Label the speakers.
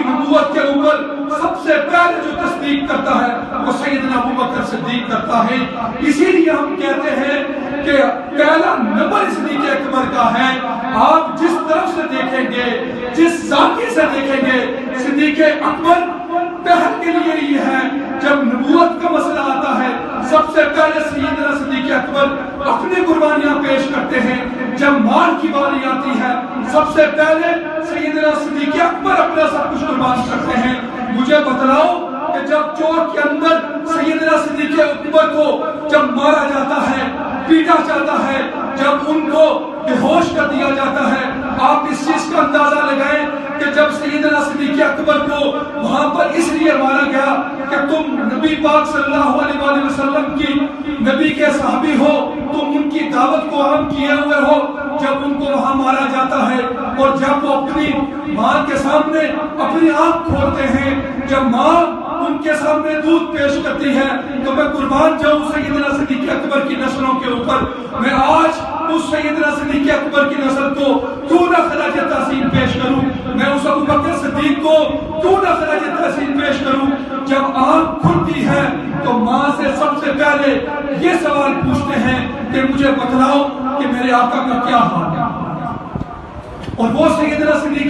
Speaker 1: نبوت کے اوپر سب سے پہلے جو تصدیق کرتا ہے وہ سیدنا ابوبکر صدیق کرتا ہے. اسی لیے ہم کہتے ہیں کہ پہلا نمبر صدیق اکبر کا ہے. آپ جس طرف سے دیکھیں گے، جس ذاتی سے دیکھیں گے، صدیق اکبر پہل کے لیے یہ ہے. جب نبوت کا مسئلہ آتا ہے سب سے پہلے سیدنا صدیق اکبر اپنی قربانیاں پیش کرتے ہیں. جب مال کی باری آتی ہے سب سے پہلے سیدنا صدیق اکبر اپنا سب کچھ قربان کرتے ہیں. مجھے بتلاؤ کہ جب چوک کے اندر سیدنا صدیق اکبر کو جب مارا جاتا ہے، پیٹا جاتا ہے، جب ان کو بے ہوش کر دیا جاتا ہے، آپ اس چیز کا اندازہ لگائیں کہ جب سیدنا صدیق اکبر کو وہاں پر اس لیے مارا گیا کہ تم نبی پاک صلی اللہ علیہ وآلہ وسلم کی نبی کے صحابی ہو، تم ان کی دعوت کو عام کیے ہوئے ہو. جب ان کو وہاں مارا جاتا ہے اور جب وہ اپنی ماں کے سامنے اپنی آنکھ کھولتے ہیں، جب ماں ان کے سامنے دودھ پیش کرتی ہے تو میں قربان جاؤں سیدنا صدیق اکبر کی نسلوں کے اوپر. میں آج اس سیدنا صدیق اکبر کی نسل کو کیوں نہ خراج تحسین پیش کروں؟ میں اس ابوبکر صدیق کو کیوں نہ خراج تحسین پیش کروں؟ جب آنکھ کھلتی ہے تو ماں سے سب سے پہلے یہ سوال پوچھتے ہیں کہ مجھے بتلاؤ کہ میرے آقا کا کیا حال ہے. اور وہ سیدنا صدیق